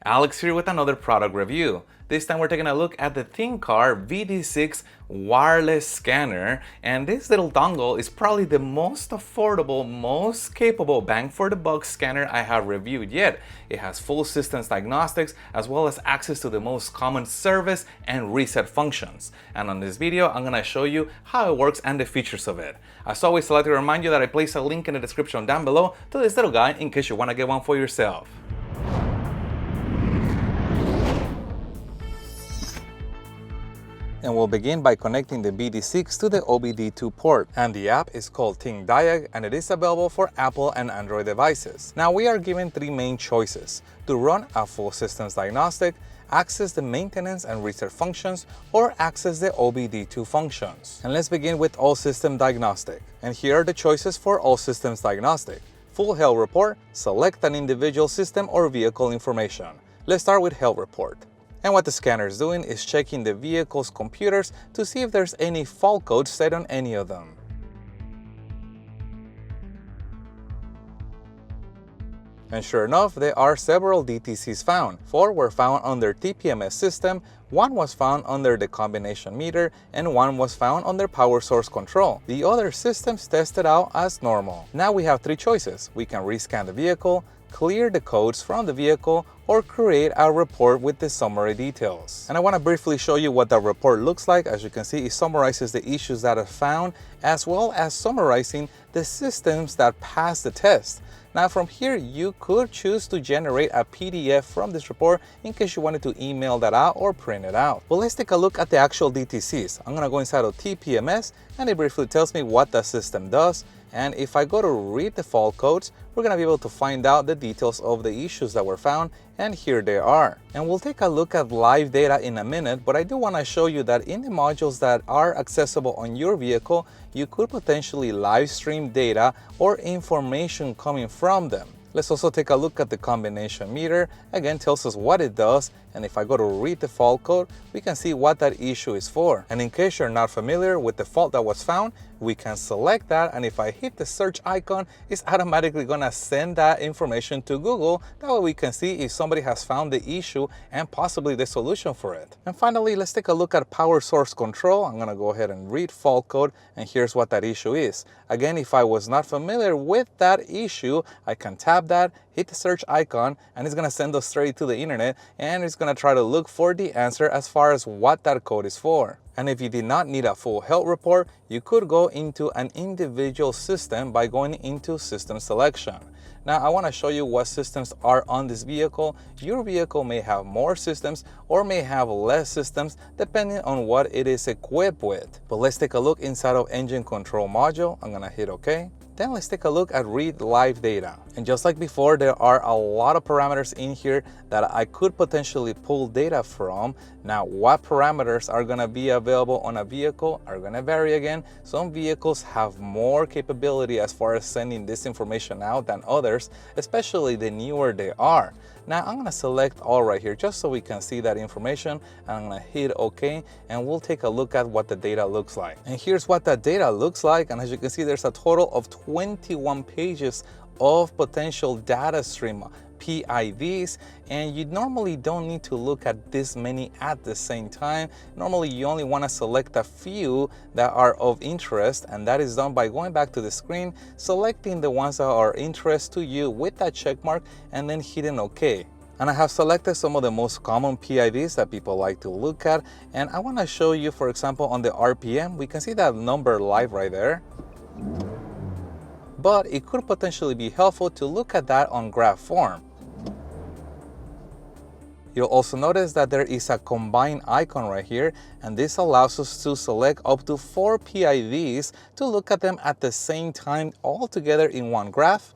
Alex here with another product review. This time we're taking a look at the Thinkcar BD6 wireless scanner, and this little dongle is probably the most affordable, most capable bang for the buck scanner I have reviewed yet. It has full systems diagnostics as well as access to the most common service and reset functions. And on this video I'm gonna show you how it works and the features of it. As always, I'd like to remind you that I place a link in the description down below to this little guy in case you want to get one for yourself. And we'll begin by connecting the BD6 to the OBD2 port. And the app is called Diag, and it is available for Apple and Android devices. Now we are given three main choices: to run a full systems diagnostic, access the maintenance and reset functions, or access the OBD2 functions. And let's begin with all system diagnostic. And here are the choices for all systems diagnostic. Full health report, select an individual system or vehicle information. Let's start with health report. And what the scanner is doing is checking the vehicle's computers to see if there's any fault code set on any of them. And sure enough, there are several DTCs found. 4 were found on their TPMS system, 1 was found under the combination meter, and 1 was found under power source control. The other systems tested out as normal. Now we have 3 choices. We can rescan the vehicle, clear the codes from the vehicle, or create a report with the summary details. And I want to briefly show you what that report looks like. As you can see, it summarizes the issues that are found, as well as summarizing the systems that passed the test. Now from here, you could choose to generate a PDF from this report in case you wanted to email that out or print it out. Well, let's take a look at the actual DTCs. I'm gonna go inside of TPMS, and it briefly tells me what the system does. And if I go to read the fault codes, we're gonna be able to find out the details of the issues that were found, and here they are. And we'll take a look at live data in a minute, but I do wanna show you that in the modules that are accessible on your vehicle, you could potentially live stream data or information coming from them. Let's also take a look at the combination meter. Again, tells us what it does, and if I go to read the fault code, we can see what that issue is for. And in case you're not familiar with the fault that was found, we can select that, and if I hit the search icon, it's automatically gonna send that information to Google. That way we can see if somebody has found the issue and possibly the solution for it. And finally, let's take a look at power source control. I'm gonna go ahead and read fault code, and here's what that issue is. Again, if I was not familiar with that issue, I can tap that, hit the search icon, and it's gonna send us straight to the internet, and it's gonna try to look for the answer as far as what that code is for. And if you did not need a full health report, you could go into an individual system by going into system selection. Now I want to show you what systems are on this vehicle. Your vehicle may have more systems or may have less systems depending on what it is equipped with. But let's take a look inside of engine control module. I'm gonna hit OK. Then let's take a look at read live data. And just like before, there are a lot of parameters in here that I could potentially pull data from. Now, what parameters are gonna be available on a vehicle are gonna vary again. Some vehicles have more capability as far as sending this information out than others, especially the newer they are. Now I'm gonna select all right here just so we can see that information, and I'm gonna hit OK, and we'll take a look at what the data looks like. And here's what that data looks like, and as you can see, there's a total of 21 pages of potential data stream PIDs, and you normally don't need to look at this many at the same time. Normally you only want to select a few that are of interest, and that is done by going back to the screen, selecting the ones that are interest to you with that check mark, and then hitting OK. And I have selected some of the most common PIDs that people like to look at, and I want to show you, for example, on the RPM, we can see that number live right there. But it could potentially be helpful to look at that on graph form. You'll also notice that there is a combine icon right here, and this allows us to select up to 4 PIDs to look at them at the same time all together in one graph.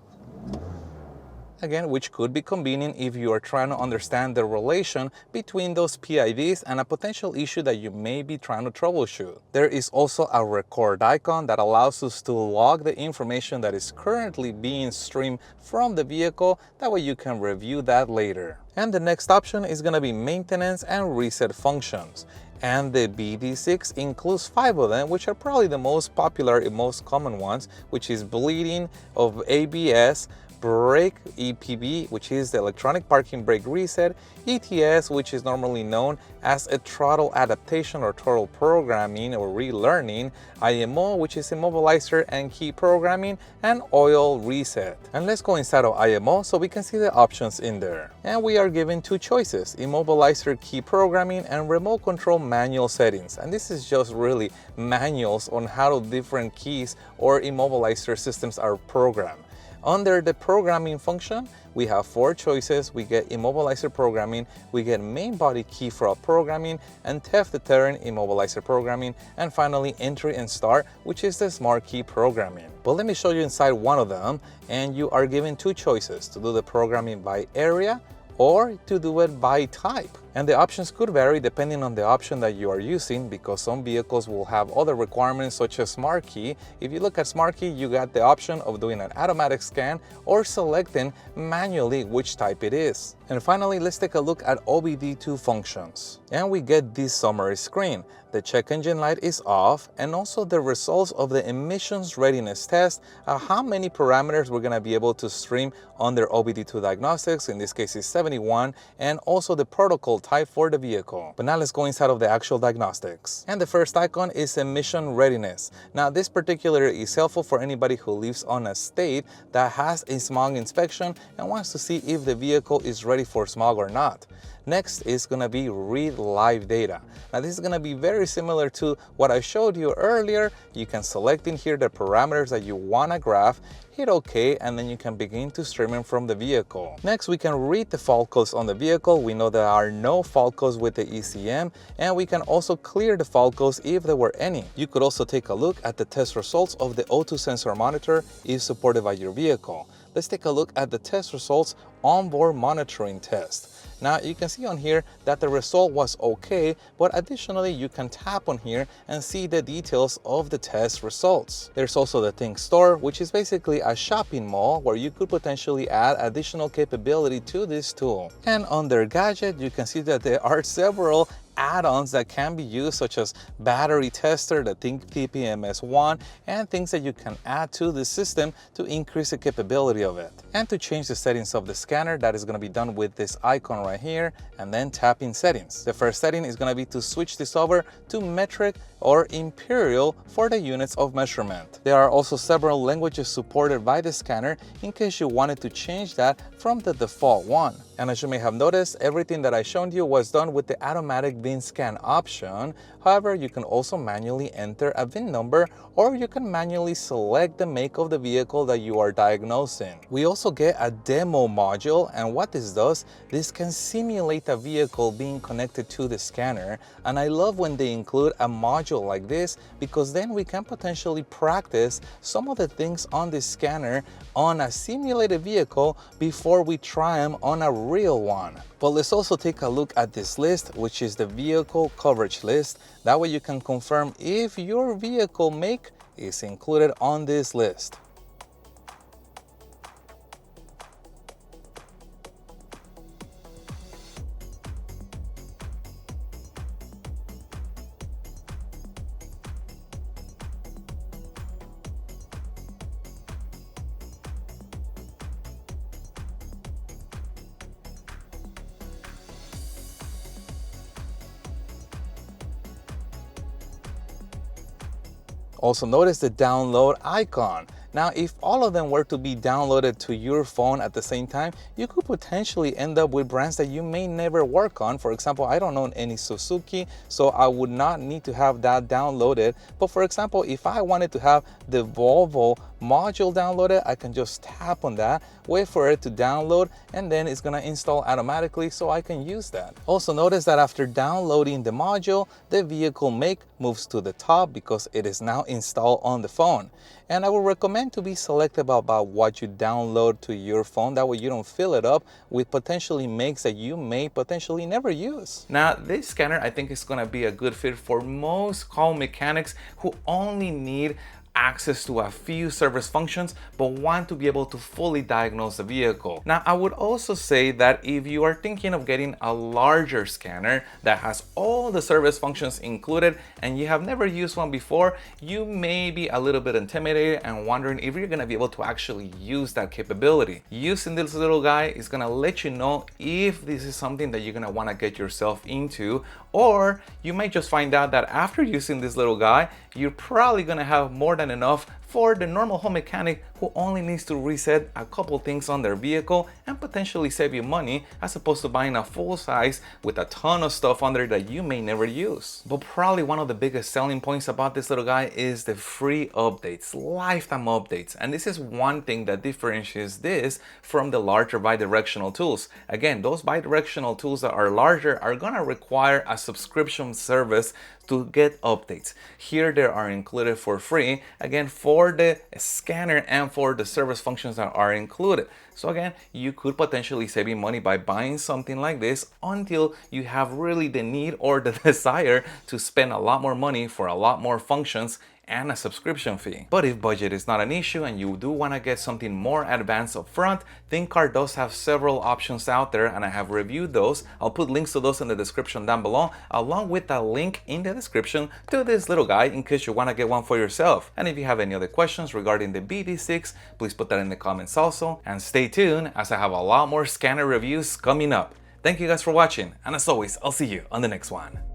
Again, which could be convenient if you are trying to understand the relation between those PIDs and a potential issue that you may be trying to troubleshoot. There is also a record icon that allows us to log the information that is currently being streamed from the vehicle. That way you can review that later. And the next option is going to be maintenance and reset functions. And the BD6 includes 5 of them, which are probably the most popular and most common ones, which is bleeding of ABS, brake EPB, which is the electronic parking brake reset, ETS, which is normally known as a throttle adaptation or throttle programming or relearning, IMO, which is immobilizer and key programming, and oil reset. And let's go inside of IMO so we can see the options in there. And we are given two choices, immobilizer key programming and remote control manual settings. And this is just really manuals on how different keys or immobilizer systems are programmed. Under the programming function, we have four choices. We get immobilizer programming, we get main body key fob programming, and theft deterrent immobilizer programming, and finally entry and start, which is the smart key programming. But let me show you inside one of them, and you are given two choices to do the programming by area or to do it by type. And the options could vary depending on the option that you are using, because some vehicles will have other requirements such as Smart Key. If you look at Smart Key, you got the option of doing an automatic scan or selecting manually which type it is. And finally, let's take a look at OBD2 functions. And we get this summary screen. The check engine light is off, and also the results of the emissions readiness test, how many parameters we're going to be able to stream under OBD2 Diagnostics. In this case is 71, and also the protocol type for the vehicle. But now let's go inside of the actual diagnostics. And the first icon is emission readiness. Now this particular is helpful for anybody who lives on a state that has a smog inspection and wants to see if the vehicle is ready for smog or not. Next is going to be read live data. Now this is going to be very similar to what I showed you earlier. You can select in here the parameters that you want to graph, hit OK, and then you can begin to stream them from the vehicle. Next, we can read the fault codes on the vehicle. We know there are no fault codes with the ECM, and we can also clear the fault codes if there were any. You could also take a look at the test results of the O2 sensor monitor if supported by your vehicle. Let's take a look at the test results onboard monitoring test. Now you can see on here that the result was okay, but additionally you can tap on here and see the details of the test results. There's also the Think Store, which is basically a shopping mall where you could potentially add additional capability to this tool. And under Gadget, you can see that there are several add-ons that can be used, such as battery tester, the Think TPMS1, and things that you can add to the system to increase the capability of it. And to change the settings of the scanner, that is going to be done with this icon right here, and then tap in settings. The first setting is going to be to switch this over to metric or imperial for the units of measurement. There are also several languages supported by the scanner in case you wanted to change that from the default one. And as you may have noticed, everything that I showed you was done with the automatic VIN scan option. However, you can also manually enter a VIN number, or you can manually select the make of the vehicle that you are diagnosing. We also get a demo module, and what this does, this can simulate a vehicle being connected to the scanner. And I love when they include a module like this, because then we can potentially practice some of the things on the scanner on a simulated vehicle before we try them on a real one. But let's also take a look at this list, which is the vehicle coverage list. That way you can confirm if your vehicle make is included on this list. Also notice the download icon. Now, if all of them were to be downloaded to your phone at the same time, you could potentially end up with brands that you may never work on. For example, I don't own any Suzuki, so I would not need to have that downloaded. But for example, if I wanted to have the Volvo module downloaded, I can just tap on that, wait for it to download, and then it's gonna install automatically so I can use that. Also notice that after downloading the module, the vehicle make moves to the top because it is now installed on the phone. And I would recommend to be selective about what you download to your phone. That way you don't fill it up with potentially makes that you may potentially never use. Now, this scanner I think is gonna be a good fit for most car mechanics who only need access to a few service functions but want to be able to fully diagnose the vehicle. Now, I would also say that if you are thinking of getting a larger scanner that has all the service functions included and you have never used one before, you may be a little bit intimidated and wondering if you're going to be able to actually use that capability. Using this little guy is going to let you know if this is something that you're going to want to get yourself into, or you might just find out that after using this little guy, you're probably going to have more than enough for the normal home mechanic who only needs to reset a couple things on their vehicle and potentially save you money, as opposed to buying a full size with a ton of stuff on there that you may never use. But probably one of the biggest selling points about this little guy is the free updates, lifetime updates. And this is one thing that differentiates this from the larger bi-directional tools. Again, those bi-directional tools that are larger are gonna require a subscription service to get updates. Here they are included for free, again, for the scanner and for the service functions that are included. So again, you could potentially save you money by buying something like this until you have really the need or the desire to spend a lot more money for a lot more functions and a subscription fee. But if budget is not an issue and you do want to get something more advanced up front, Thinkcar does have several options out there, and I have reviewed those. I'll put links to those in the description down below, along with a link in the description to this little guy in case you want to get one for yourself. And if you have any other questions regarding the BD6, please put that in the comments also, and stay tuned as I have a lot more scanner reviews coming up. Thank you guys for watching, and as always, I'll see you on the next one.